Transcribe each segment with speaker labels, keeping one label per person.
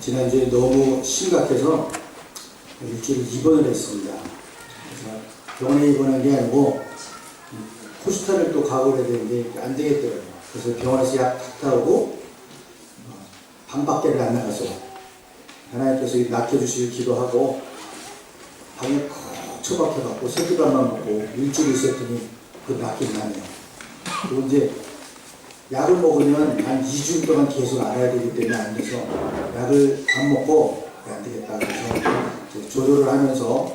Speaker 1: 지난주에 너무 심각해서 일주일 입원을 했습니다. 그래서 병원에 입원한 게 아니고 호스피탈을 또 가고 해야 되는데 안 되겠더라고요. 그래서 병원에서 약 탁 타오고 방밖에를 안 나가서 하나님께서 낚여주시길 기도하고 방에 콕 처박혀갖고 새끼밥만 먹고 일주일 있었더니 그 낚이 나네요. 그리고 이제 약을 먹으면 한 2주 동안 계속 알아야 되기 때문에 안 돼서 약을 안 먹고 안 되겠다 그래서 조절을 하면서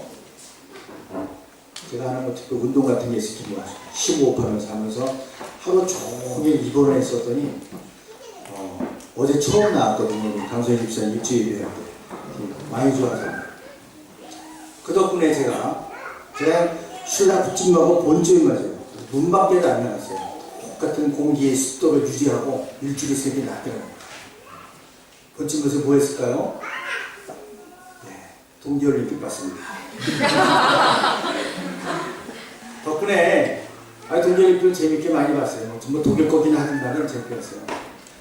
Speaker 1: 제가 하는 거 특히 운동 같은 게 있으면 15%하면서 하면서 하루 종일 입원을 했었더니 어제 처음 나왔거든요. 강소희 집사님 일주일에 많이 좋아서 그 덕분에 제가 신라 붙임하고 본주에 맞아요. 문 밖에도 안 나갔어요. 똑같은 공기의 습도를 유지하고 일주일 새끼 났더라고요. 본친 것을 뭐 했을까요? 네, 동계올림픽 봤습니다. 덕분에 동계올림픽을 재밌게 많이 봤어요. 정말 독일 거긴 하든가는 재밌게 봤어요.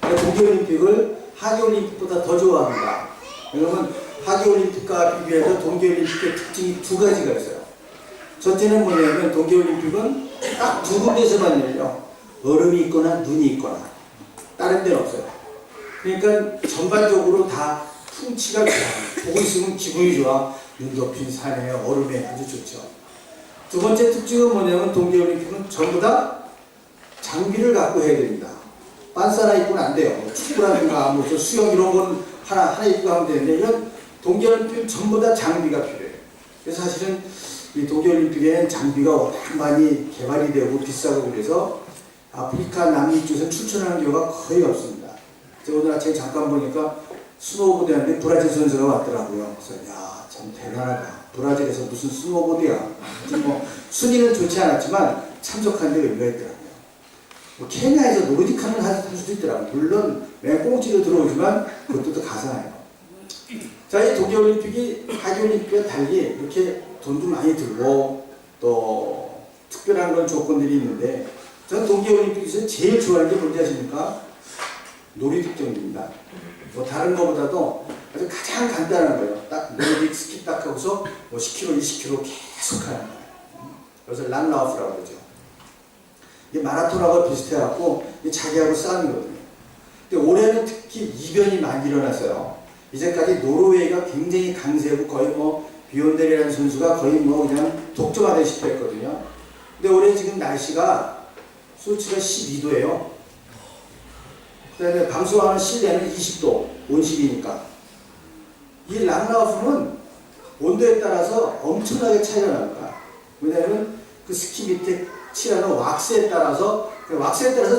Speaker 1: 동계올림픽을 하계올림픽보다 더 좋아합니다. 왜냐면 하계올림픽과 비교해서 동계올림픽의 특징이 두 가지가 있어요. 첫째는 뭐냐면 동계올림픽은 딱 두 군데서만 열려. 얼음이 있거나 눈이 있거나 다른 데는 없어요. 그러니까 전반적으로 다 풍치가 좋아. 보고 있으면 기분이 좋아. 눈 덮인 산에 얼음에 아주 좋죠. 두 번째 특징은 뭐냐면 동계올림픽은 전부 다 장비를 갖고 해야 됩니다. 빤스 하나 입고는 안 돼요. 축구라든가 뭐 수영 이런 건 하나 입고 하면 되는데 이런 동계올림픽은 전부 다 장비가 필요해요. 그래서 사실은 이 동계올림픽에는 장비가 워낙 많이 개발이 되고 비싸고 그래서 아프리카 남미 쪽에서 출전하는 경우가 거의 없습니다. 제가 오늘 아침에 잠깐 보니까 스노우보드 하는데 브라질 선수가 왔더라고요. 그래서 야, 참 대단하다. 브라질에서 무슨 스노우보드야. 뭐 순위는 좋지 않았지만 참석한 데 의미가 있더라고요. 뭐 케냐에서 노르딕하는 할 수도 있더라고요. 물론 맨꽁지로 들어오지만 그것도 또 가상해요. 자, 이 동계올림픽이 하계올림픽과 달리 이렇게 돈도 많이 들고 또 특별한 그런 조건들이 있는데 저는 동계올림픽에서 제일 좋아하는 게 뭔지 아십니까? 놀이터 경기입니다. 뭐 다른 것보다도 아주 가장 간단한 거예요. 딱 놀이터 스키 딱 하고서 뭐 10km, 20km 계속 하는 거예요. 그래서 란라우프라고 그러죠. 이게 마라톤하고 비슷해갖고 자기하고 싸움이거든요. 근데 올해는 특히 이변이 많이 일어났어요. 이제까지 노르웨이가 굉장히 강세고 거의 뭐 비욘델이라는 선수가 거의 뭐 그냥 독점하다시피 했거든요. 근데 올해 지금 날씨가 수치가 12도예요. 그 다음에 방수하는 실내는 20도, 온실이니까. 이 랑라우프는 온도에 따라서 엄청나게 차이가 납니다. 왜냐하면 그 스키 밑에 칠하는 왁스에 따라서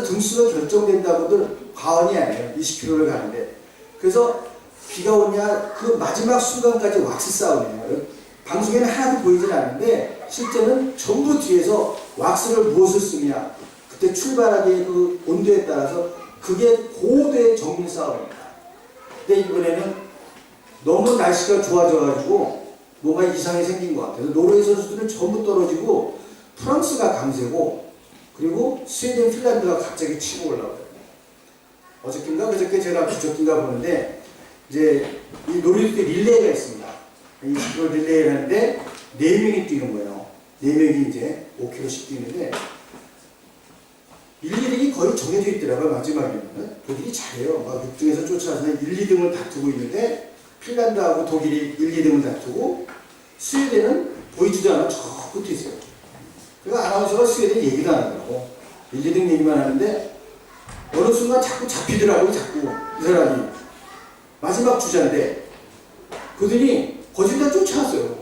Speaker 1: 등수가 결정된다고들 과언이 아니에요. 20km를 가는데. 그래서 비가 오냐 그 마지막 순간까지 왁스 싸움이에요. 방송에는 하나도 보이진 않는데 실제는 전부 뒤에서 왁스를 무엇을 쓰냐 그때 출발하기의 그 온도에 따라서 그게 고도의 정밀 싸움입니다. 근데 이번에는 너무 날씨가 좋아져가지고 뭔가 이상이 생긴 것 같아요. 노르웨이 선수들은 전부 떨어지고 프랑스가 강세고 그리고 스웨덴, 핀란드가 갑자기 치고 올라오더라고요. 어저께인가 그저께 제가 그저께인가 보는데 이제 이 놀이터 릴레이가 있습니다. 20km 릴레이를 하는데 4명이 뛰는 거예요. 4명이 이제 5km씩 뛰는데 1, 2등이 거의 정해져 있더라고요. 마지막에는 독일이 잘해요. 막 6등에서 쫓아와서 1, 2등을 다투고 있는데 핀란드하고 독일이 1, 2등을 다투고 스웨덴은 보이지도 않아 저 끝에 있어요. 그래서 아나운서가 스웨덴 얘기도 안 하더라고. 1, 2등 얘기만 하는데 어느 순간 자꾸 잡히더라고요. 자꾸 이 사람이 마지막 주자인데 그들이 거짓말 쫓아왔어요.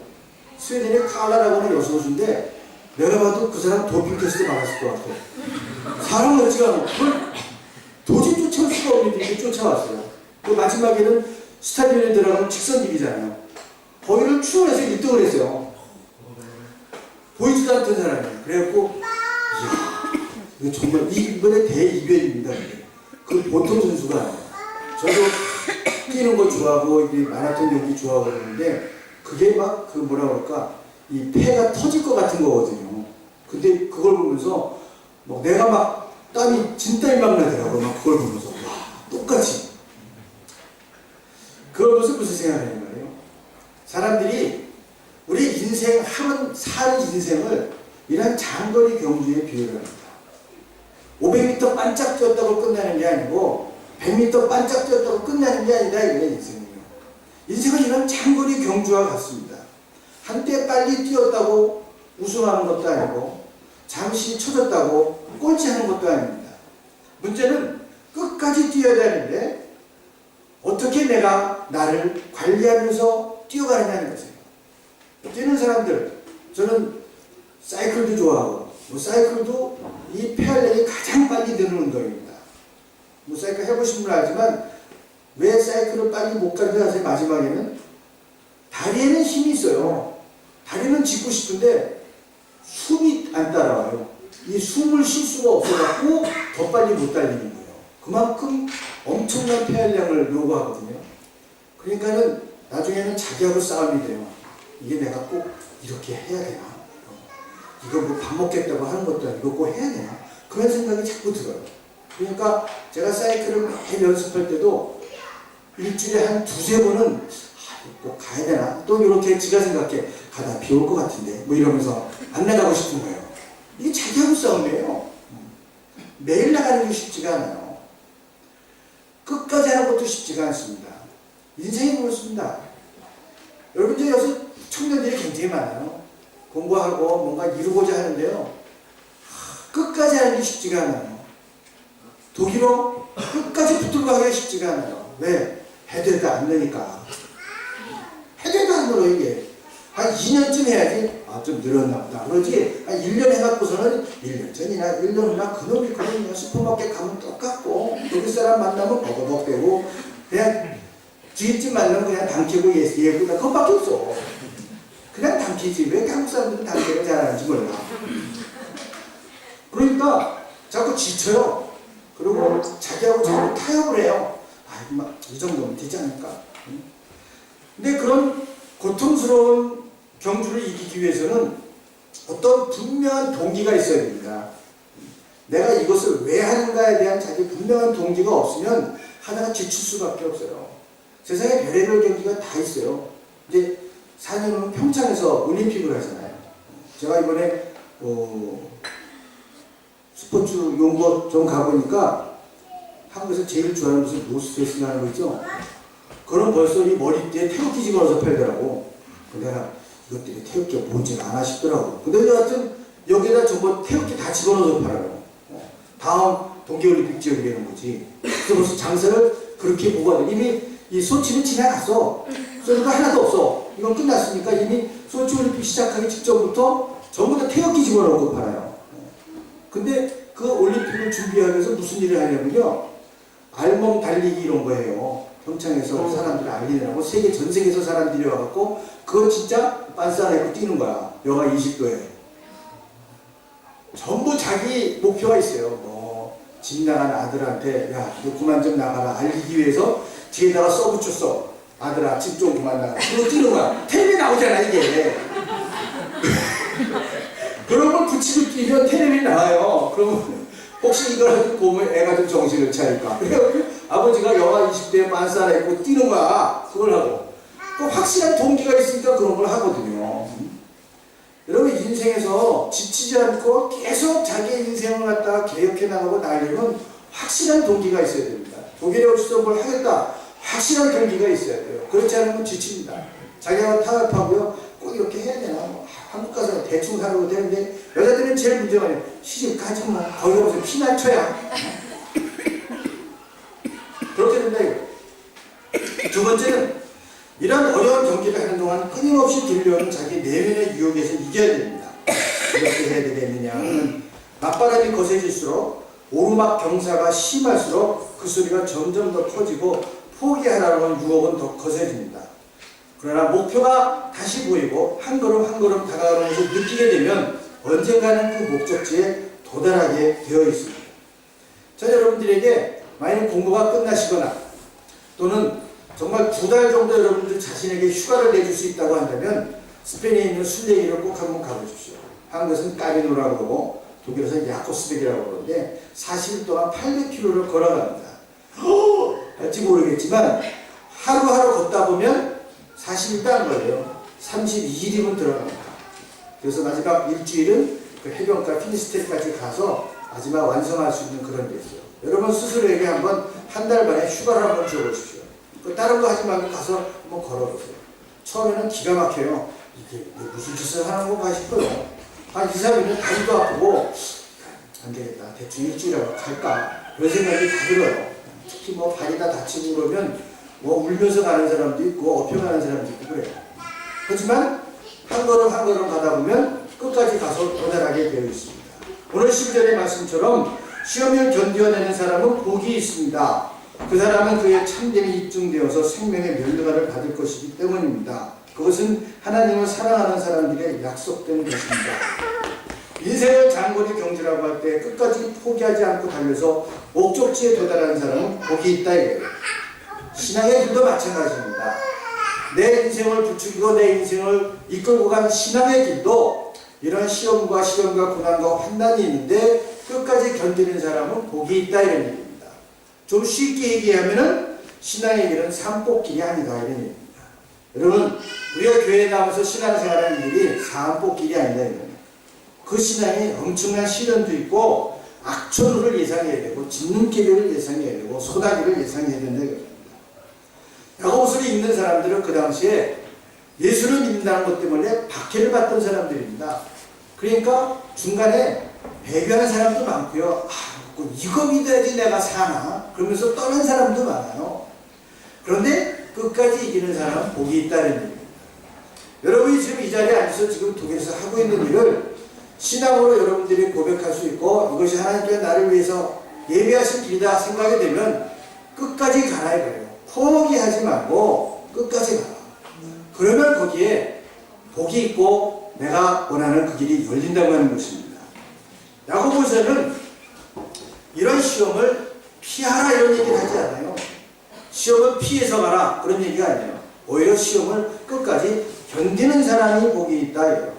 Speaker 1: 스웨덴의 칼라라고 하는 여선수인데 내가 봐도 그 사람 도핑 테스트 받았을 것 같아. 사람 같지가 않고 그걸 도저히 쫓아올 수가 없는데 이렇게 쫓아왔어요. 그 마지막에는 스타디움에 들어가면 직선길이잖아요. 거기를 추월해서 1등을 했어요. 보이지도 않던 사람이에요. 그래갖고 이야, 이거 정말 이번에 대이변입니다. 그 보통 선수가 아니에요. 저도 뛰는 거 좋아하고 마라톤 경기 좋아하고 그러는데 그게 막 그 뭐라 그럴까 이 폐가 터질 것 같은 거거든요. 근데 그걸 보면서 뭐 내가 막 땀이 진땀이 막 나더라고. 막 그걸 보면서 와 똑같이 그 그것을 무슨 생각하는 거예요? 사람들이 우리 인생, 사는 인생을 이런 장거리 경주에 비유를 합니다. 500m 반짝 뛰었다고 끝나는 게 아니고 100m 반짝 뛰었다고 끝나는 게 아니다. 이게 인생이에요. 인생은 이런 장거리 경주와 같습니다. 한때 빨리 뛰었다고 우승하는 것도 아니고 잠시 쳐졌다고 꼴찌하는 것도 아닙니다. 문제는 끝까지 뛰어야 되는데 어떻게 내가 나를 관리하면서 뛰어가느냐는 거죠. 뛰는 사람들, 저는 사이클도 좋아하고 사이클도 이 폐활량이 가장 빨리 느는 운동입니다. 사이클 해보신 분은 알지만 왜 사이클을 빨리 못 가는지 아세요? 마지막에는 다리에는 힘이 있어요. 다리는 짚고 싶은데 숨이 안 따라와요. 이 숨을 쉴 수가 없어갖고 더 빨리 못 달리는 거예요. 그만큼 엄청난 폐활량을 요구하거든요. 그러니까는 나중에는 자기하고 싸움이 돼요. 이게 내가 꼭 이렇게 해야 되나? 이거 뭐 밥 먹겠다고 하는 것도 아니고 꼭 해야 되나? 그런 생각이 자꾸 들어요. 그러니까 제가 사이클을 매일 연습할 때도 일주일에 한 두세 번은 꼭 가야 되나? 또 이렇게 지가 생각해. 가다 비 올 것 같은데 뭐 이러면서 안 나가고 싶은 거예요. 이게 자기하고 싸움이에요. 매일 나가는 게 쉽지가 않아요. 끝까지 하는 것도 쉽지가 않습니다. 인생이 그렇습니다. 여러분들 여기서 청년들이 굉장히 많아요. 공부하고 뭔가 이루고자 하는데요. 끝까지 하는 게 쉽지가 않아요. 독일어 끝까지 붙들고 가기가 쉽지가 않아요. 왜? 해도 안 되니까. 해도 안 늘어 이게. 한 2년쯤 해야지 좀 늘었나 보다. 그러지 한 1년 해갖고서는 1년 전이나 1년 후나 그놈이 슈퍼마켓 가면 똑같고 독일 사람 만나면 버벅대고 그냥 주인집 만나면 그냥 당키고 예쁘고 그것밖에 없어. 그냥 당키지. 왜 한국 사람들은 당키를 잘하는지 몰라. 그러니까 자꾸 지쳐요. 그리고 자기하고 자꾸 타협을 해요. 이 정도면 되지 않을까? 근데 그런 고통스러운 경주를 이기기 위해서는 어떤 분명한 동기가 있어야 됩니다. 내가 이것을 왜 하는가에 대한 자기 분명한 동기가 없으면 하다가 지칠 수밖에 없어요. 세상에 별의별 경기가 다 있어요. 이제 4년 후는 평창에서 올림픽을 하잖아요. 제가 이번에 스포츠 연구원 가보니까 한국에서 제일 좋아하는 무슨 노스페이스라는 거 있죠? 그럼 벌써 이 머리띠에 태극기 집어넣어서 팔더라고. 내가 이것들이 태극기가 뭔지 안 하시더라고. 근데 여하튼 여기다 전부 태극기 다 집어넣어서 팔아요. 다음 동계올림픽 지역이 되는 거지. 그래서 벌써 장사를 그렇게 보고 하더니 이미 이 소치는 지나갔어. 소리가 하나도 없어. 이건 끝났으니까 이미 소치 올림픽 시작하기 직전부터 전부 다 태극기 집어넣고 팔아요. 근데 그 올림픽을 준비하기 위해서 무슨 일을 하냐면요. 알몸 달리기 이런 거예요. 평창에서 사람들을 알리느라고 전 세계에서 사람들이 와갖고 그거 진짜 빤스 하나 입고 뛰는 거야. 영하 20도에. 전부 자기 목표가 있어요. 집 나간 아들한테 야 너 그만 좀 나가라 알리기 위해서 뒤에다가 써붙였어. 아들아 집 좀 그만 나가. 그거 뛰는 거야. 텔레비 나오잖아 이게. 그런 걸 붙이고 뛰면 텔레비 나와요. 그러면 혹시 이걸 보면 애가 좀 정신을 차릴까. 아버지가 영하 20도에 빤스 하나 입고 뛰는 거야. 그걸 하고. 그 확실한 동기가 있으니까 그런 걸 하거든요. 여러분 인생에서 지치지 않고 계속 자기의 인생을 갖다가 개혁해 나가고 나려면 확실한 동기가 있어야 됩니다. 독일에 어디서 뭘 하겠다. 확실한 동기가 있어야 돼요. 그렇지 않으면 지칩니다. 자기하고 타협하고요. 꼭 이렇게 해야 되나. 한국 가서 대충 살아도 되는데 여자들은 제일 문제가 아니에요. 시집 가지 마. 거기 가서 피난처야. 그렇게 된다 이거. 두 번째는 이런 어려운 경기를 하는 동안 끊임없이 들려오는 자기 내면의 유혹에서 이겨야 됩니다. 이렇게 해야 되겠느냐. 맞바람이 거세질수록 오르막 경사가 심할수록 그 소리가 점점 더 커지고 포기하라는 유혹은 더 거세집니다. 그러나 목표가 다시 보이고 한 걸음 한 걸음 다가가면서 느끼게 되면 언젠가는 그 목적지에 도달하게 되어 있습니다. 자, 여러분들에게 만약 공부가 끝나시거나 또는 정말 2달 정도 여러분들 자신에게 휴가를 내줄 수 있다고 한다면 스페인에 있는 순례길을 꼭 한번 가보십시오. 한국에서는 까비노라고 그러고 독일에서는 야코스백이라고 그러는데 40일 동안 800km를 걸어갑니다. 할지 모르겠지만 하루하루 걷다 보면 40일도 안 걸려요. 32일이면 들어갑니다. 그래서 마지막 일주일은 그 해변가 피니스테리까지 가서 마지막 완성할 수 있는 그런 게 있어요. 여러분 스스로에게 한번 한 달 반에 휴가를 한번 줘보십시오. 다른 거 하지 말고 가서 한번 걸어보세요. 처음에는 기가 막혀요. 이게 무슨 짓을 하는 건가 싶어요. 한 2, 3일은 다리도 아프고 안 되겠다. 대충 일주일에 갈까? 그런 생각이 다 들어요. 특히 뭐 발이 다 다치고 그러면 뭐 울면서 가는 사람도 있고 업혀가는 사람도 있고 그래요. 하지만 한 걸음 한 걸음 가다 보면 끝까지 가서 도달하게 되어 있습니다. 오늘 10절의 말씀처럼 시험을 견뎌내는 사람은 복이 있습니다. 그 사람은 그의 참됨이 입증되어서 생명의 면류관을 받을 것이기 때문입니다. 그것은 하나님을 사랑하는 사람들의 약속된 것입니다. 인생을 장거리 경주라고 할 때 끝까지 포기하지 않고 달려서 목적지에 도달하는 사람은 복이 있다 이거예요. 신앙의 길도 마찬가지입니다. 내 인생을 부추기고 내 인생을 이끌고 간 신앙의 길도 이런 시험과 고난과 환난이 있는데 끝까지 견디는 사람은 복이 있다 이런 얘기입니다. 좀 쉽게 얘기하면은 신앙의 길은 산꼭길이 아니다 이런 얘기입니다. 여러분 우리가 교회에 나와서 신앙생활하는 길이 산꼭길이 아니다 이런 얘기입니다. 그 신앙에 엄청난 시련도 있고 악천후를 예상해야 되고 짓눈길을 예상해야 되고 소나기를 예상해야 된다 이겁니다. 야고보서를 읽는 사람들은 그 당시에 예수를 믿는다는 것 때문에 박해를 받던 사람들입니다. 그러니까 중간에 배교하는 사람도 많고요. 이거 믿어야지 내가 사나? 그러면서 떠난 사람도 많아요. 그런데 끝까지 이기는 사람은 복이 있다는 얘기입니다. 여러분이 지금 이 자리에 앉아서 지금 독일에서 하고 있는 일을 신앙으로 여러분들이 고백할 수 있고 이것이 하나님께서 나를 위해서 예비하신 길이다 생각이 되면 끝까지 가라 이거예요. 포기하지 말고 끝까지 가라. 그러면 거기에 복이 있고 내가 원하는 그 길이 열린다고 하는 것입니다. 야고보서는 이런 시험을 피하라 이런 얘기를 하지 않아요. 시험을 피해서 가라 그런 얘기가 아니에요. 오히려 시험을 끝까지 견디는 사람이 복이 있다.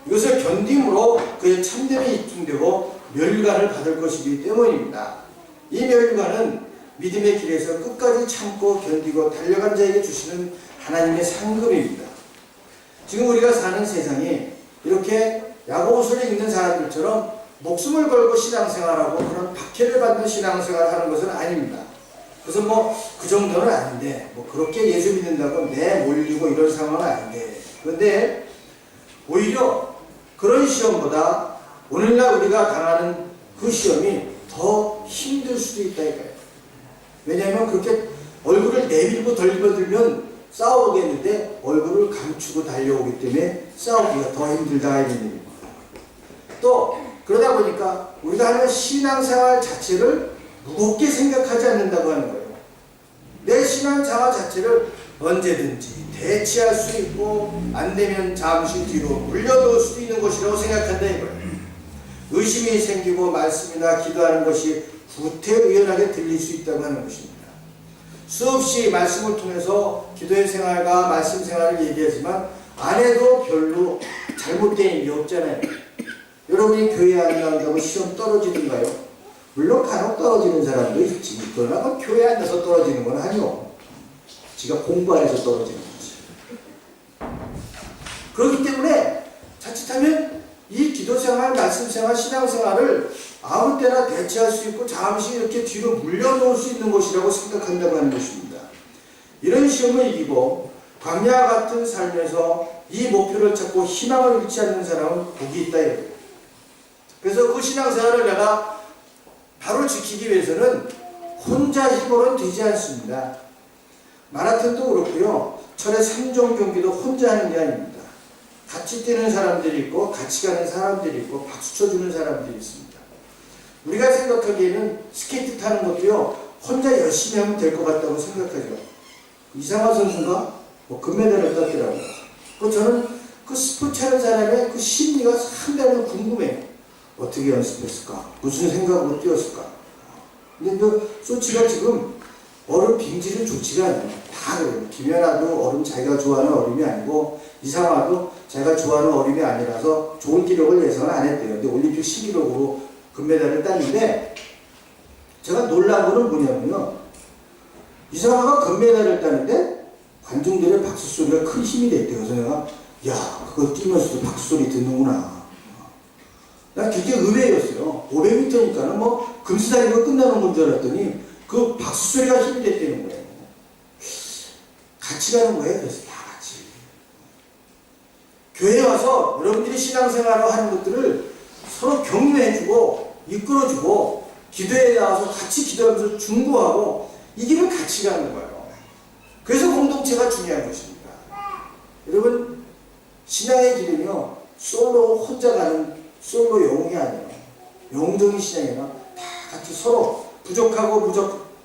Speaker 1: 이것을 견딤으로 그의 참됨이 입증되고 멸류관을 받을 것이기 때문입니다. 이 멸류관은 믿음의 길에서 끝까지 참고 견디고 달려간 자에게 주시는 하나님의 상급입니다. 지금 우리가 사는 세상이 이렇게 야고보서를 읽는 사람들처럼 목숨을 걸고 신앙생활하고 그런 박해를 받는 신앙생활을 하는 것은 아닙니다. 그래서 뭐 그 정도는 아닌데 뭐 그렇게 예수 믿는다고 내 몰리고 이런 상황은 아닌데 그런데 오히려 그런 시험보다 오늘날 우리가 당하는 그 시험이 더 힘들 수도 있다 이거예요. 왜냐하면 그렇게 얼굴을 내밀고 덜어들면 싸우겠는데 얼굴을 감추고 달려오기 때문에 싸우기가 더 힘들다 이런 얘기입니다. 또 그러다 보니까 우리가 하는 신앙생활 자체를 무겁게 생각하지 않는다고 하는 거예요. 내 신앙생활 자체를 언제든지 대치할 수 있고 안되면 잠시 뒤로 물려놓을 수도 있는 것이라고 생각한다 이거예요. 의심이 생기고 말씀이나 기도하는 것이 구태의연하게 들릴 수 있다고 하는 것입니다. 수없이 말씀을 통해서 기도의 생활과 말씀 생활을 얘기하지만 안 해도 별로 잘못된 일이 없잖아요. 여러분이 교회 안 나온다고 시험 떨어지는가요? 물론 간혹 떨어지는 사람도 있지. 그러나 뭐 교회 앉아서 떨어지는 건 아니오. 지가 공부 안 해서 떨어지는 거지. 그렇기 때문에 자칫하면 이 기도생활, 말씀생활, 신앙생활을 아무 때나 대체할 수 있고 잠시 이렇게 뒤로 물려놓을 수 있는 것이라고 생각한다고 하는 것입니다. 이런 시험을 이기고 광야 같은 삶에서 이 목표를 찾고 희망을 잃지 않는 사람은 복이 있다 이거예요. 그래서 그 신앙생활을 내가 바로 지키기 위해서는 혼자 힘으로는 되지 않습니다. 마라톤도 그렇고요. 철의 3종 경기도 혼자 하는 게 아닙니다. 같이 뛰는 사람들이 있고 같이 가는 사람들이 있고 박수 쳐주는 사람들이 있습니다. 우리가 생각하기에는 스케이트 타는 것도요. 혼자 열심히 하면 될 것 같다고 생각하죠. 이상화 선수가 뭐 금메달을 땄더라고요. 저는 그 스포츠 하는 사람의 그 심리가 상당히 궁금해요. 어떻게 연습했을까? 무슨 생각으로 뛰었을까? 근데 그 소치가 지금 얼음 빙질은 좋지가 않아요. 다 그래요. 김연아도 얼음 자기가 좋아하는 얼음이 아니고 이상화도 자기가 좋아하는 얼음이 아니라서 좋은 기록을 예상을 안 했대요. 근데 올림픽 11호로 금메달을 땄는데 제가 놀란 거는 뭐냐면요. 이상화가 금메달을 따는데 관중들의 박수 소리가 큰 힘이 됐대요. 그래서 내가 야 그거 뛰면서도 박수 소리 듣는구나. 난 굉장히 의외였어요. 500m니까는 뭐 금수다리가 끝나는 건 줄 알았더니 그 박수 소리가 힘이 됐다는 거예요. 같이 가는 거예요. 그래서 다 같이 교회에 와서 여러분들이 신앙생활을 하는 것들을 서로 격려해주고 이끌어주고 기도에 나와서 같이 기도하면서 중보하고 이 길을 같이 가는 거예요. 그래서 공동체가 중요한 것입니다. 여러분 신앙의 길은요 솔로 혼자 가는 솔로 영웅이 아니에요. 영웅적인 신앙이나 다 같이 서로 부족하고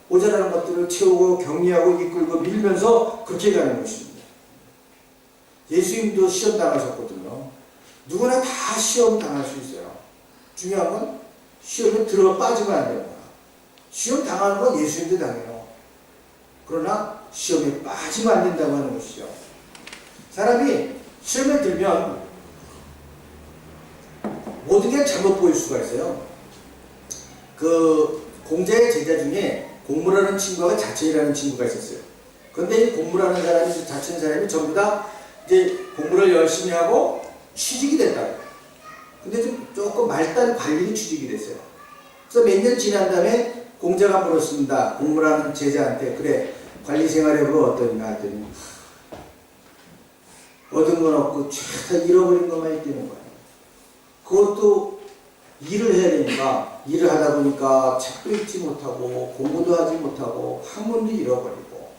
Speaker 1: 모자라는 것들을 채우고 격려하고 이끌고 밀면서 그렇게 가는 것입니다. 예수님도 시험 당하셨거든요. 누구나 다 시험 당할 수 있어요. 중요한 건 시험에 들어가 빠지면 안 되는 거야. 시험 당하는 건 예수님도 당해요. 그러나 시험에 빠지면 안 된다고 하는 것이죠. 사람이 시험에 들면 모든 게 잘못 보일 수가 있어요. 그 공자의 제자 중에 공무라는 친구가 자천이라는 친구가 있었어요. 그런데 이 공무라는 사람이 자천 사람이 전부 다 이제 공부를 열심히 하고 취직이 됐다고. 근데 조금 말단 관리로 취직이 됐어요. 그래서 몇 년 지난 다음에 공자가 물었습니다. 공무라는 제자한테 그래 관리 생활해보고 어떠냐 했더니 얻은 건 없고 다 잃어버린 것만 있다는 거예요. 그것도 일을 해야 되니까 일을 하다 보니까 책도 읽지 못하고 공부도 하지 못하고 학문도 잃어버리고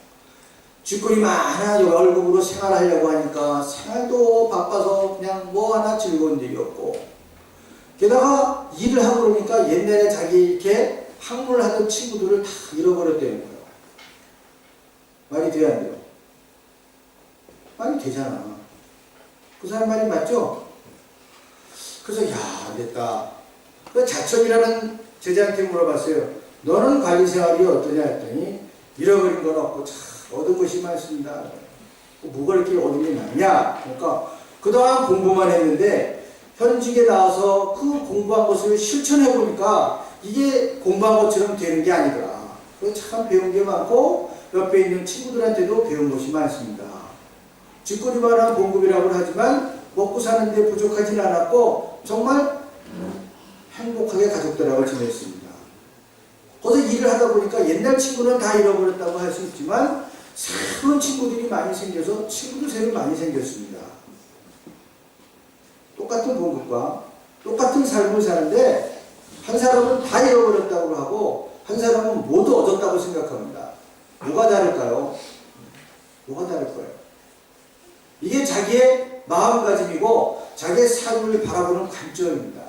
Speaker 1: 쥐꼬리 많아 월급으로 생활하려고 하니까 생활도 바빠서 그냥 뭐 하나 즐거운 일이 없고 게다가 일을 하고 그러니까 옛날에 자기 이렇게 학문을 하던 친구들을 다 잃어버렸다는 거예요. 말이 돼야 안 돼요? 말이 되잖아. 그 사람 말이 맞죠? 그래서 야 안됐다. 그 자천이라는 제자한테 물어봤어요. 너는 관리생활이 어떠냐 했더니 잃어버린 건 없고 참 얻은 것이 많습니다. 뭐가 이렇게 얻은 게 많냐? 그러니까 그동안 공부만 했는데 현직에 나와서 그 공부한 것을 실천해 보니까 이게 공부한 것처럼 되는 게 아니더라. 참 배운 게 많고 옆에 있는 친구들한테도 배운 것이 많습니다. 쥐꼬리만한 공급이라고 하지만 먹고 사는데 부족하진 않았고 정말 행복하게 가족들하고 지냈습니다. 거기서 일을 하다 보니까 옛날 친구는 다 잃어버렸다고 할 수 있지만 새로운 친구들이 많이 생겨서 친구도 새로 많이 생겼습니다. 똑같은 공급과 똑같은 삶을 사는데 한 사람은 다 잃어버렸다고 하고 한 사람은 모두 얻었다고 생각합니다. 뭐가 다를까요? 뭐가 다를까요? 이게 자기의 마음가짐이고 자기의 삶을 바라보는 관점입니다.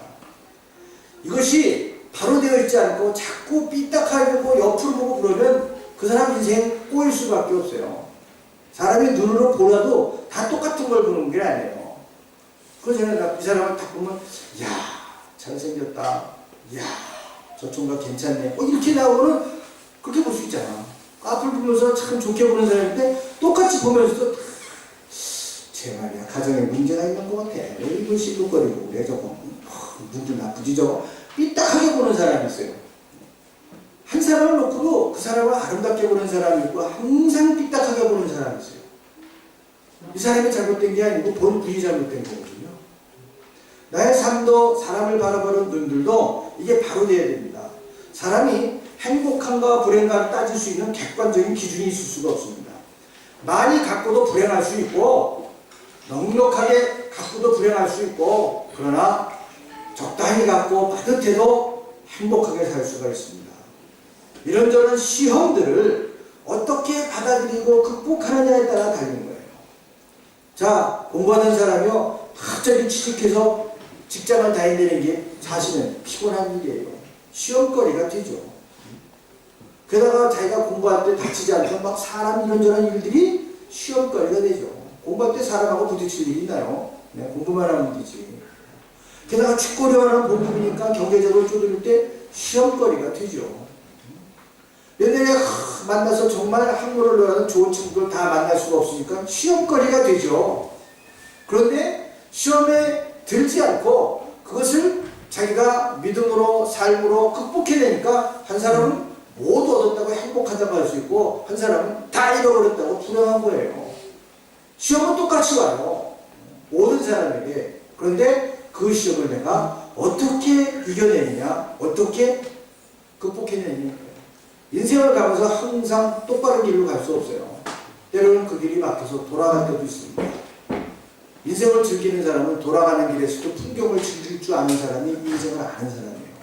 Speaker 1: 이것이 바로 되어 있지 않고 자꾸 삐딱하고 옆으로 보고 그러면 그 사람 인생 꼬일 수밖에 없어요. 사람이 눈으로 보라도 다 똑같은 걸 보는 게 아니에요. 그래서 이 사람을 딱 보면 야 잘생겼다. 야 저 총각 괜찮네. 이렇게 나오면 그렇게 볼 수 있잖아. 앞을 보면서 참 좋게 보는 사람인데 똑같이 보면서도 제 말이야 가정에 문제가 있는 것 같아. 왜 이걸 시끌거리고 그래 저거. 눈도 나쁘지 저거. 삐딱하게 보는 사람이 있어요. 한 사람을 놓고도 그 사람을 아름답게 보는 사람이 있고 항상 삐딱하게 보는 사람이 있어요. 이 사람이 잘못된 게 아니고 본 분이 잘못된 거거든요. 나의 삶도 사람을 바라보는 눈들도 이게 바로 돼야 됩니다. 사람이 행복함과 불행감을 따질 수 있는 객관적인 기준이 있을 수가 없습니다. 많이 갖고도 불행할 수 있고 넉넉하게 갖고도 불행할 수 있고 그러나 적당히 갖고 빠듯해도 행복하게 살 수가 있습니다. 이런저런 시험들을 어떻게 받아들이고 극복하느냐에 따라 달린 거예요. 자, 공부하는 사람이요 갑자기 취직해서 직장을 다닌다는 게 사실은 피곤한 일이에요. 시험거리가 되죠. 게다가 자기가 공부할 때 다치지 않고 막 사람 이런저런 일들이 시험거리가 되죠. 공부할 때 사람하고 부딪힐 일이 있나요? 네, 공부만 하면 되지. 게다가 쥐꼬리만한 공부니까 경제적으로 쪼들 때 시험거리가 되죠. 옛날에 만나서 정말 학문을 놀아는 좋은 친구들 다 만날 수가 없으니까 시험거리가 되죠. 그런데 시험에 들지 않고 그것을 자기가 믿음으로 삶으로 극복해내니까 한 사람은 모두 얻었다고 행복하다고 할 수 있고 한 사람은 다 잃어버렸다고 불행한 거예요. 시험은 똑같이 와요. 모든 사람에게. 그런데 그 시험을 내가 어떻게 이겨내느냐, 어떻게 극복해내느냐. 인생을 가면서 항상 똑바른 길로 갈 수 없어요. 때로는 그 길이 막혀서 돌아갈 때도 있습니다. 인생을 즐기는 사람은 돌아가는 길에서도 풍경을 즐길 줄 아는 사람이 인생을 아는 사람이에요.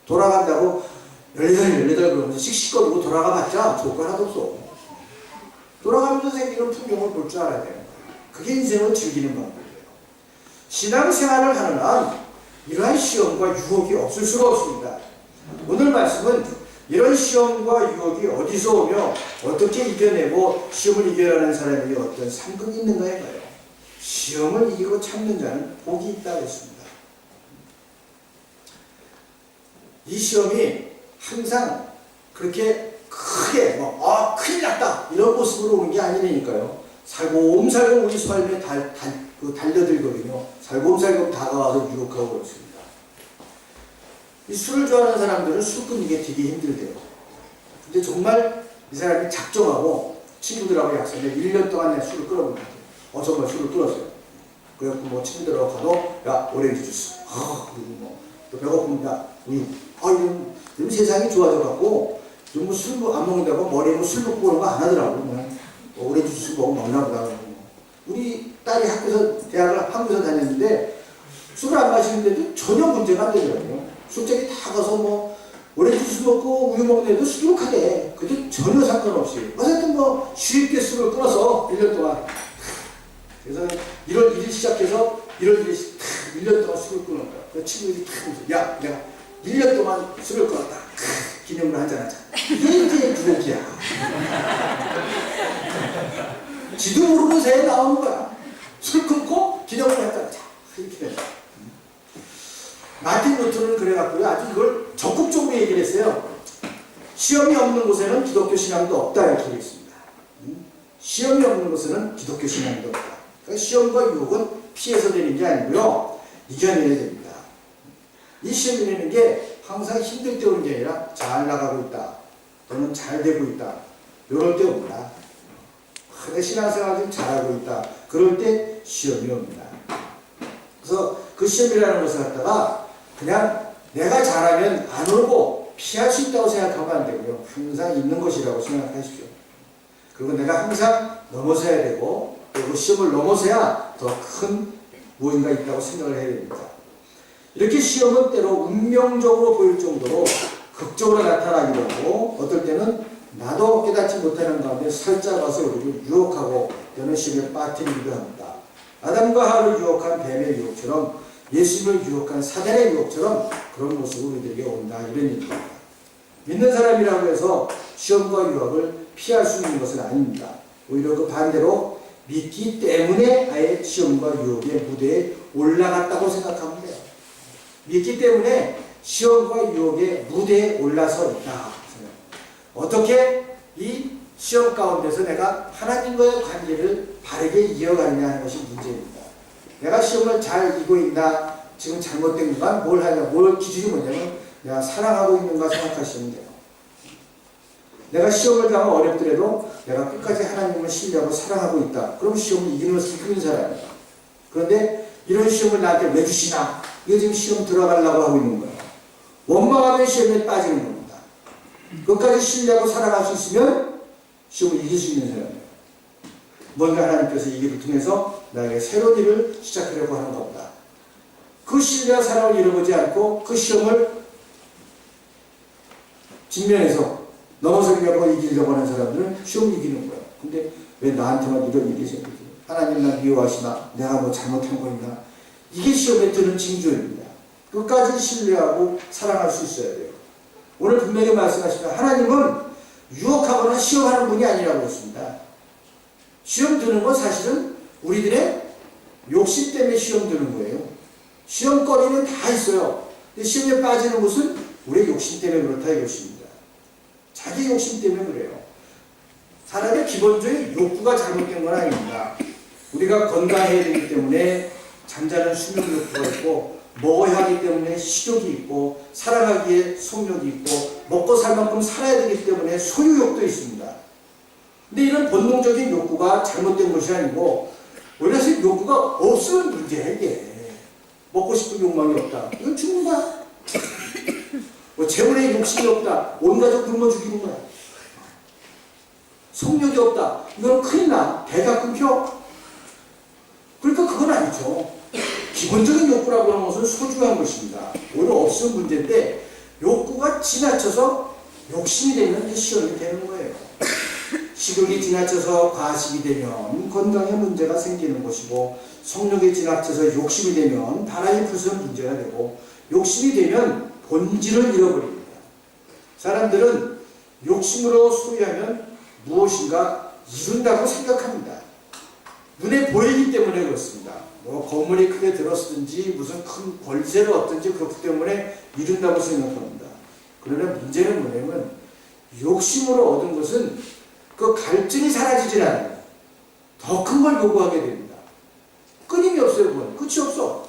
Speaker 1: 돌아간다고 18 그러면서 씩씩거리고 돌아가봤자 좋을 거 하나도 없어. 돌아가면서 생기는 풍경을 볼 줄 알아야 돼요. 그게 인생을 즐기는 방법이에요. 신앙생활을 하는 한 이러한 시험과 유혹이 없을 수가 없습니다. 오늘 말씀은 이런 시험과 유혹이 어디서 오며 어떻게 이겨내고 시험을 이겨내는 사람에게 어떤 상급이 있는가에 봐요. 시험을 이기고 참는 자는 복이 있다고 했습니다. 이 시험이 항상 그렇게 크게 큰일 났다 이런 모습으로 오는 게 아니니까요. 살곰살곰 우리 삶에 달려들거든요. 살곰살곰 다가와서 유혹하고 그렇습니다. 이 술을 좋아하는 사람들은 술 끊는 게 되게 힘들대요. 근데 정말 이 사람이 작정하고 친구들하고 약속해 1년 동안 내 술을 끊어본 것 같아요. 정말 술을 끊었어요. 그래갖고 뭐 친구들하고 가도 야 오렌지 주스, 또 배고프면 야 우유, 이런 세상이 좋아져갖고 좀 술 안 먹는다고 머리에 술 먹고 오는 거 안 하더라고. 그냥 오렌지 주스 먹나 보다. 우리 딸이 대학을 한국에서 다녔는데 술을 안 마시는데도 전혀 문제가 안 되더라고요. 술자리 다 가서 오렌지 주스 먹고 우유 먹는 애도 수두룩하게 그래도 전혀 상관없이 어쨌든 쉽게 술을 끊어서 1년 동안. 그래서 1월 1일 시작해서 1월 1일 1년 동안 술을 끊었다. 그 친구들이 탁 웃어. 야, 내가 1년 동안 술을 끊었다. 기념으로 한잔하자. 이게 이제 유혹이야. 지도 모르는 새에 나오는 거야. 술 끊고 기념으로 한잔하자. 이렇게 돼요. 마틴 루터는 그래갖고요. 아주 이걸 적극적으로 얘기를 했어요. 시험이 없는 곳에는 기독교 신앙도 없다. 이렇게 얘기했습니다. 시험이 없는 곳에는 기독교 신앙도 없다. 그러니까 시험과 유혹은 피해서 되는 게 아니고요. 이겨내야 됩니다. 이 시험이라는 게 항상 힘들 때 오는 게 아니라 잘 나가고 있다. 또는 잘 되고 있다. 이럴 때 옵니다. 내 신앙생활 좀 잘하고 있다. 그럴 때 시험이 옵니다. 그래서 그 시험이라는 것을 갖다가 그냥 내가 잘하면 안 오고 피할 수 있다고 생각하면 안 되고요. 항상 있는 것이라고 생각하십시오. 그리고 내가 항상 넘어서야 되고 그리고 시험을 넘어서야 더 큰 무언가 있다고 생각을 해야 됩니다. 이렇게 시험은 때로 운명적으로 보일 정도로 극적으로 나타나기도 하고 어떨 때는 나도 깨닫지 못하는 가운데 살짝 와서 우리를 유혹하고 때는 시험에 빠뜨리기도 합니다. 아담과 하와를 유혹한 뱀의 유혹처럼 예수님을 유혹한 사단의 유혹처럼 그런 모습으로 우리들에게 온다 이런 얘기입니다. 믿는 사람이라고 해서 시험과 유혹을 피할 수 있는 것은 아닙니다. 오히려 그 반대로 믿기 때문에 아예 시험과 유혹의 무대에 올라갔다고 생각하면 돼요. 믿기 때문에 시험과 유혹의 무대에 올라서 있다. 어떻게 이 시험 가운데서 내가 하나님과의 관계를 바르게 이어가느냐 하는 것이 문제입니다. 내가 시험을 잘 이기고 있나, 지금 잘못된 건가, 뭘 하냐, 뭘 기준이 뭐냐면 내가 사랑하고 있는가 생각하시면 돼요. 내가 시험을 당하면 어렵더라도 내가 끝까지 하나님을 신뢰하고 사랑하고 있다. 그럼 시험을 이기는 것을 이기는 사람이야. 그런데 이런 시험을 나한테 왜 주시나? 이거 지금 시험 들어가려고 하고 있는 거예요. 원망하면 시험에 빠지는 겁니다. 끝까지 신뢰하고 살아갈 수 있으면 시험을 이길 수 있는 사람이에요. 뭔가 하나님께서 이 길을 통해서 나에게 새로운 일을 시작하려고 하는 겁니다. 그 신뢰와 사랑을 잃어보지 않고 그 시험을 직면해서 넘어서려고 이기려고 하는 사람들은 시험을 이기는 거예요. 근데 왜 나한테만 이런 일이 생기지? 하나님 나 미워하시나? 내가 뭐 잘못한 거 있나? 이게 시험에 드는 징조입니다. 끝까지 신뢰하고 사랑할 수 있어야 돼요. 오늘 분명히 말씀하시면 하나님은 유혹하거나 시험하는 분이 아니라고 했습니다. 시험 드는 건 사실은 우리들의 욕심 때문에 시험 드는 거예요. 시험거리는 다 있어요. 근데 시험에 빠지는 것은 우리의 욕심 때문에 그렇다 이것입니다. 자기 욕심 때문에 그래요. 사람의 기본적인 욕구가 잘못된 건 아닙니다. 우리가 건강해야 되기 때문에 잠자는 수면 욕구가 있고 먹어야 하기 때문에 식욕이 있고 살아가기에 성욕이 있고 먹고 살 만큼 살아야 되기 때문에 소유욕도 있습니다. 근데 이런 본능적인 욕구가 잘못된 것이 아니고 오히려 욕구가 없으면 문제야 이게. 먹고 싶은 욕망이 없다. 이건 죽는 거야. 뭐 재물에 욕심이 없다. 온 가족 굶어 죽이는 거야. 성욕이 없다. 이건 큰일 나. 배가 끊겨. 그러니까 그건 아니죠. 기본적인 욕구라고 하는 것은 소중한 것입니다. 오히려 없으면 문제인데 욕구가 지나쳐서 욕심이 되면 시험이 되는 거예요. 식욕이 지나쳐서 과식이 되면 건강에 문제가 생기는 것이고, 성욕이 지나쳐서 욕심이 되면 바람이 불면 문제가 되고, 욕심이 되면 본질을 잃어버립니다. 사람들은 욕심으로 소유하면 무엇인가 이룬다고 생각합니다. 눈에 보이기 때문에 그렇습니다. 뭐 건물이 크게 들었든지 무슨 큰 권세를 얻든지 그렇기 때문에 이룬다고 생각합니다. 그러나 문제는 뭐냐면 욕심으로 얻은 것은 그 갈증이 사라지질 않아요. 더 큰 걸 요구하게 됩니다. 끊임이 없어요. 그건 끝이 없어.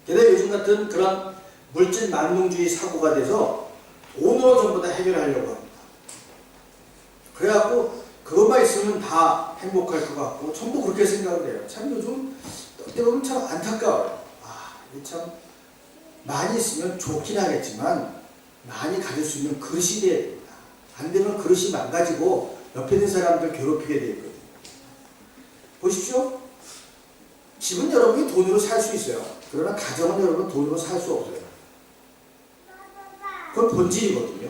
Speaker 1: 게다가 요즘 같은 그런 물질 만능주의 사고가 돼서 돈으로 전부 다 해결하려고 합니다. 그래갖고 그것만 있으면 다 행복할 것 같고 전부 그렇게 생각을 해요. 참 요즘 어떻게 보면 참 안타까워요. 이게 참 많이 있으면 좋긴 하겠지만 많이 가질 수 있는 그릇이 돼야 됩니다. 안 되면 그릇이 망가지고 옆에 있는 사람들 괴롭히게 되어 있거든요. 보십시오. 집은 여러분이 돈으로 살 수 있어요. 그러나 가정은 여러분 돈으로 살 수 없어요. 그건 본질이거든요.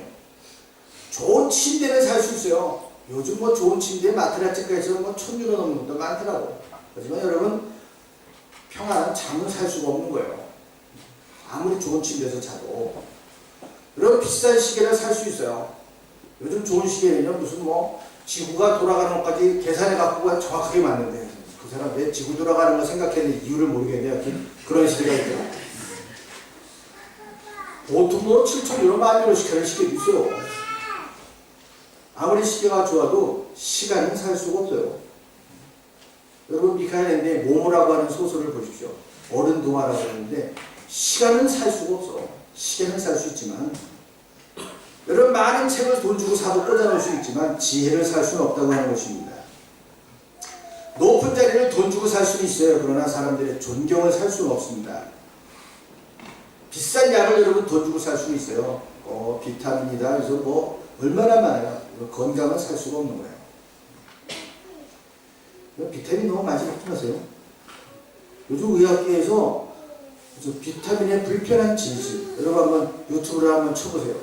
Speaker 1: 좋은 침대는 살 수 있어요. 요즘 뭐 좋은 침대 마트라치까지 뭐 1,000유로 넘는 것도 많더라고. 하지만 여러분 평안한 잠은 살 수가 없는 거예요. 아무리 좋은 침대에서 자도. 여러분 비싼 시계를 살 수 있어요. 요즘 좋은 시계는요 무슨 뭐 지구가 돌아가는 것까지 계산해 갖고 정확하게 맞는데 그 사람 왜 지구 돌아가는 거 생각했는지 이유를 모르겠네요. 그런 시계가 있더라고요. 보통 뭐 7,000유로, 10,000유로 시계를 시계도 있어요. 아무리 시계가 좋아도 시간은 살 수가 없어요. 여러분 미카엘 엔데의 모모라고 하는 소설을 보십시오. 어른 동화라고 하는데 시간은 살 수가 없어. 시계는 살 수 있지만 여러분 많은 책을 돈 주고 사도 꽂아놓을 수 있지만 지혜를 살 수는 없다고 하는 것입니다. 높은 자리를 돈 주고 살 수는 있어요. 그러나 사람들의 존경을 살 수는 없습니다. 비싼 약을 여러분 돈 주고 살 수는 있어요. 비타민이다. 그래서 뭐 얼마나 많아요. 건강은 살 수가 없는 거예요. 비타민 너무 많이 먹지 마세요. 요즘 의학계에서 비타민의 불편한 진실, 여러분 한번 유튜브를 한번 쳐보세요.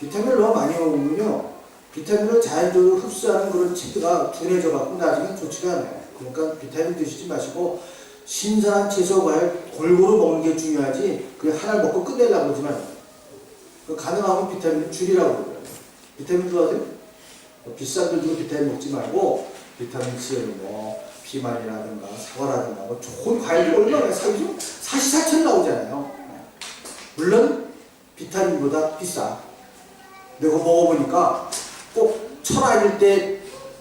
Speaker 1: 비타민을 너무 많이 먹으면요 비타민을 자연적으로 흡수하는 그런 체계가 둔해져 갖고 나중에 좋지가 않아요. 그러니까 비타민 드시지 마시고 신선한 채소 과일 골고루 먹는 게 중요하지 그냥 하나를 먹고 끝내려고 그러지 마요. 가능하면 비타민을 줄이라고 그래요. 비타민 좋아하세요? 비싼 돈 주고 비타민 먹지 말고 비타민 C는 뭐 피망이라든가 사과라든가 뭐 좋은 과일이 얼마나 사기죠? 사시사천 나오잖아요. 물론 비타민보다 비싸. 내가 먹어보니까 꼭 철학일 때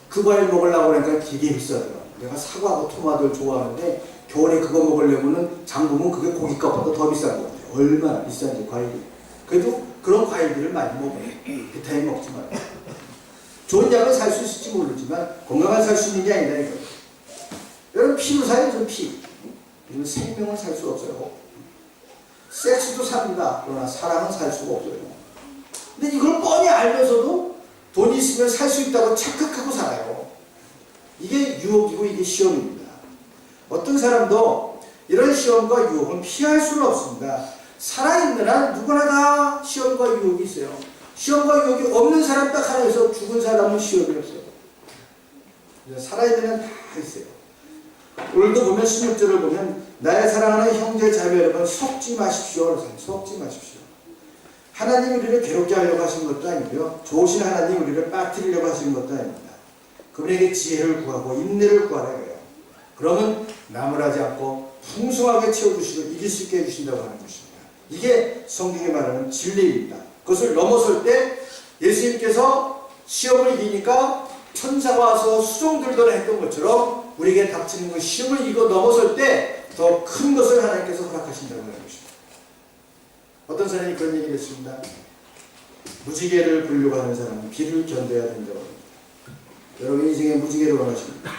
Speaker 1: 그 과일 먹으려고 하니까 되게 비싸더라고. 내가 사과하고 토마토를 좋아하는데 겨울에 그거 먹으려면은 장 보면 그게 고깃값보다 더 비싼 것 같아요. 얼마나 비싼지 과일이. 그래도 그런 과일들을 많이 먹어요. 비타민 먹지 마요. 좋은 약을 살 수 있을지 모르지만 건강을 살 수 있는 게 아니다 이거예요. 여러분 피로 사요. 좀 피. 이건 생명을 살 수 없어요. 섹스도 삽니다. 그러나 사랑은 살 수가 없어요. 근데 이걸 뻔히 알면서도 돈이 있으면 살 수 있다고 착각하고 살아요. 이게 유혹이고 이게 시험입니다. 어떤 사람도 이런 시험과 유혹은 피할 수는 없습니다. 살아있는 한 누구나 다 시험과 유혹이 있어요. 시험과 유혹이 없는 사람 딱 하나 있어. 죽은 사람은 시험이 없어요. 살아있는 한 다 있어요. 오늘도 보면 16절을 보면 나의 사랑하는 형제 자매 여러분 속지 마십시오. 속지 마십시오. 하나님 우리를 괴롭게 하려고 하신 것도 아니고요. 좋으신 하나님 우리를 빠뜨리려고 하신 것도 아닙니다. 그분에게 지혜를 구하고 인내를 구하라 해요. 그러면 나무라지 않고 풍성하게 채워주시고 이길 수 있게 해주신다고 하는 것입니다. 이게 성경이 말하는 진리입니다. 그것을 넘어설 때 예수님께서 시험을 이기니까 천사가 와서 수종 들더라 했던 것처럼 우리에게 닥치는 그 시험을 이기고 넘어설 때 더 큰 것을 하나님께서 허락하신다고 하는 것입니다. 어떤 사람이 그런 얘기를 했습니다. 무지개를 보려고 하는 사람은 비를 견뎌야 된다고 합니다. 여러분 인생에 무지개를 원하십니까?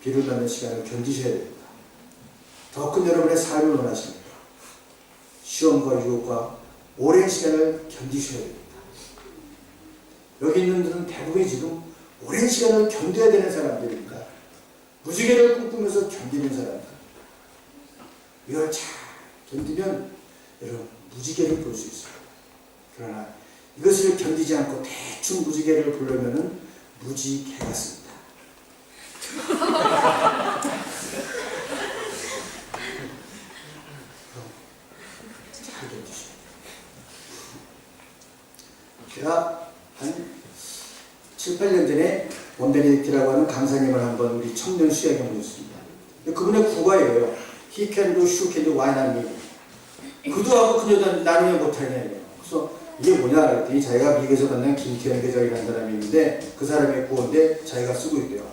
Speaker 1: 비를 받는 시간을 견디셔야 됩니다. 더 큰 여러분의 삶을 원하십니까? 시험과 유혹과 오랜 시간을 견디셔야 됩니다. 여기 있는 분들은 대부분이 지금 오랜 시간을 견뎌야 되는 사람들입니다. 무지개를 꿈꾸면서 견디는 사람들. 이걸 잘 견디면 여러분 무지개를 볼 수 있어요. 그러나 이것을 견디지 않고 대충 무지개를 보려면 무지개 같습니다. 잘 견디셔야 돼요. 제가 한 7, 8년 전에 원베네딕트라고 하는 강사님을 한번 우리 청년 수양에 모셨습니다. 그분의 구가예요. He can do, she can do, why not me? 그도 하고 그녀도 나누면 못하냐. 그래서 이게 뭐냐 그랬더니 자기가 미국에서 만난 김태현 계장이라는 사람이 있는데 그 사람의 구호인데 자기가 쓰고 있대요.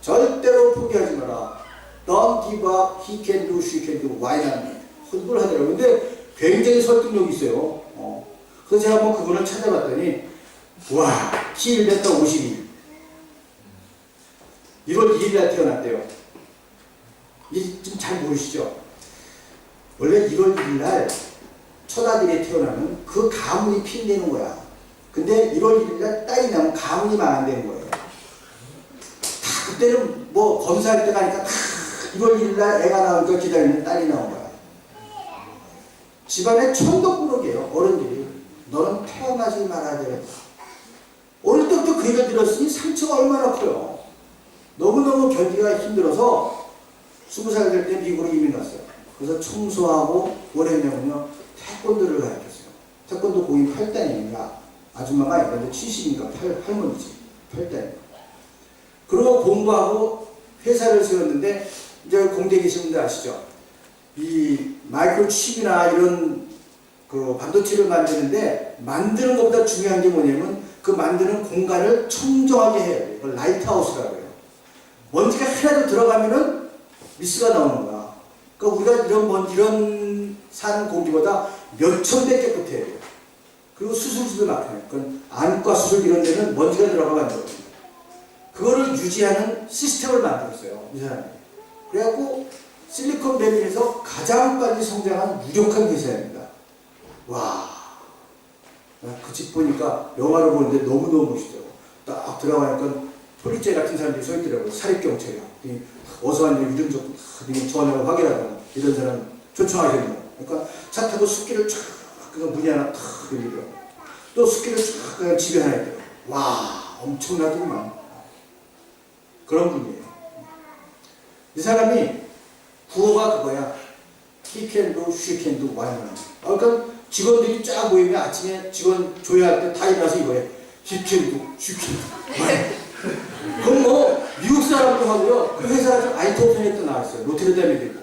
Speaker 1: 절대로 포기하지 마라. Don't give up, he can do, she can do, why not me? 혼불 하더라고요. 근데 굉장히 설득력이 있어요. 그래서 제가 한번 그분을 찾아봤더니 와, 키 1m 52. 1월 2일날 태어났대요. 이 좀 잘 모르시죠? 원래 1월 1일날 첫 아들이 태어나면 그 가문이 핀되는 거야. 근데 1월 1일날 딸이 나면 가문이 망한다는 거예요. 다 그때는 뭐 검사할 때 가니까 다 1월 1일날 애가 나오니까 기다리는 딸이 나온 거야. 집안에 천덕꾸러기예요. 어른들이. 너는 태어나지 말아야 돼. 어릴 때부터 그 얘기를 들었으니 상처가 얼마나 커요. 너무너무 견디기가 힘들어서 20살 될 때 미국으로 이민 갔어요. 그래서 청소하고 뭘 했냐면요. 태권도를 가르쳤어요. 태권도 공인 8단입니다. 아줌마가 아니라 70인가 8할머니지. 8단. 그러고 공부하고 회사를 세웠는데 이제 공대에 계신 분들 아시죠? 이 마이크로칩이나 이런 그 반도체를 만드는데 만드는 것보다 중요한 게 뭐냐면 그 만드는 공간을 청정하게 해야 돼요. 그걸 라이트하우스라고 해요. 먼지가 하나도 들어가면은 미스가 나오는 거야. 그러니까 우리가 이런 산 공기보다 몇천 배 깨끗해야 돼요. 그리고 수술실도 막혀요. 그건 안과 수술 이런 데는 먼지가 들어가면 안 돼요. 그거를 유지하는 시스템을 만들었어요. 이 사람이. 그래갖고 실리콘밸리에서 가장 빨리 성장한 유력한 회사입니다. 와. 그 집 보니까 영화를 보는데 너무너무 멋있더라고. 딱 들어가니까 폴리제 같은 사람들이 서 있더라고요. 사립경찰이요. 어서 왔냐고 이름 적고 전화를 확인하다가 이런 사람 초청하겠나. 그러니까 차 타고 숲길을 쫙 그냥 문이 하나 탁 열리더라고요. 또 숲길을 쫙 그냥 집에 하나 있더라고요. 와, 엄청나더구만. 그런 분이에요. 이 사람이 구호가 그거야. He can do, she can do, why not? 그러니까 직원들이 쫙 모이면 아침에 직원 조회할 때 다 일어나서 이거예요. He can do, she can do, why not? 그건 뭐 미국 사람도 하고요. 그 회사가 좀 아이토펜에 또 나왔어요. 로테르담에도 있고.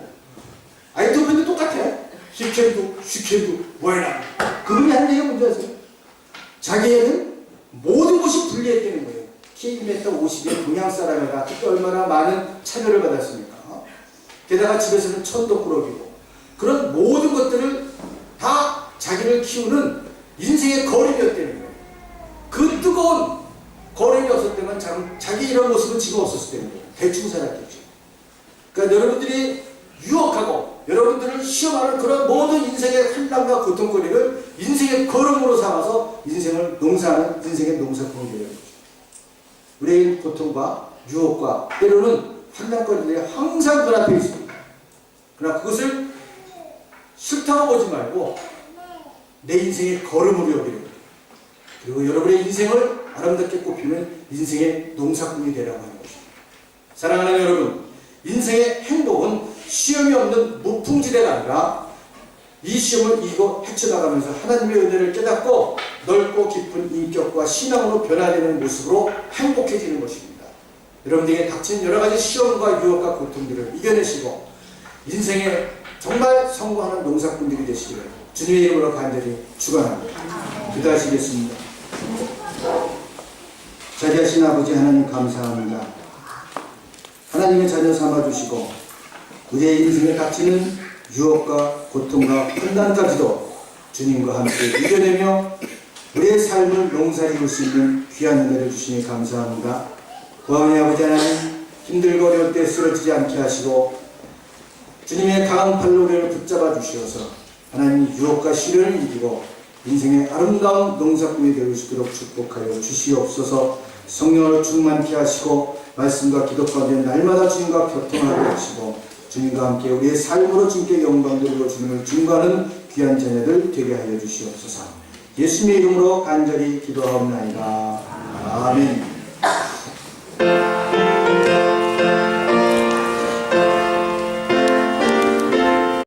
Speaker 1: 아이토펜도 똑같아. He can do, she can do, why not? 그분이 하는 얘기가 뭔지 아세요? 자기는 모든 것이 불리했다는 거예요. 키 1m 50에 동양 사람이라 그때 얼마나 많은 차별을 받았습니까? 게다가 집에서는 천덕꾸러기고 그런 모든 것들을 다 자기를 키우는 인생의 거림이었다는 거예요. 그 뜨거운 거림이 없었다면 자기 이런 모습은 지금 없었을 때는 대충 살았겠죠. 그러니까 여러분들이 유혹하고 여러분들을 시험하는 그런 모든 인생의 환난과 고통거리를 인생의 걸음으로 삼아서 인생을 농사하는 인생의 농사꾼이 되는 거죠. 우리의 고통과 유혹과 때로는 환난거리들이 항상 그 앞에 있습니다. 그러나 그것을 싫다고 보지 말고 내 인생의 걸음으로 여기는 거예요. 그리고 여러분의 인생을 아름답게 꽃피는 인생의 농사꾼이 되라고 하는 것입니다. 사랑하는 여러분, 인생의 행복은 시험이 없는 무풍지대가 아니라 이 시험을 이기고 헤쳐나가면서 하나님의 은혜를 깨닫고 넓고 깊은 인격과 신앙으로 변화되는 모습으로 행복해지는 것입니다. 여러분들에게 닥친 여러 가지 시험과 유혹과 고통들을 이겨내시고 인생에 정말 성공하는 농사꾼들이 되시기를 주님의 이름으로 간절히 축원합니다. 기도하시겠습니다. 자비하신 아버지 하나님 감사합니다. 하나님의 자녀 삼아주시고 우리의 인생에 닥치는 유혹과 고통과 환난까지도 주님과 함께 이겨내며 우리의 삶을 농사지을 수 있는 귀한 은혜를 주시니 감사합니다. 구하오니 아버지 하나님, 힘들고 어려울 때 쓰러지지 않게 하시고 주님의 강한 팔로 우리를 붙잡아 주시어서 하나님 유혹과 시련을 이기고 인생의 아름다운 농사꾼이 되고 싶도록 축복하여 주시옵소서. 성령으로 충만케 하시고 말씀과 기도 가운데 날마다 주님과 교통하게 하시고 주님과 함께 우리의 삶으로 주님께 영광 돌리고 주님을 증거하는 귀한 자녀들 되게 하여 주시옵소서. 예수님의 이름으로 간절히 기도하옵나이다. 아멘.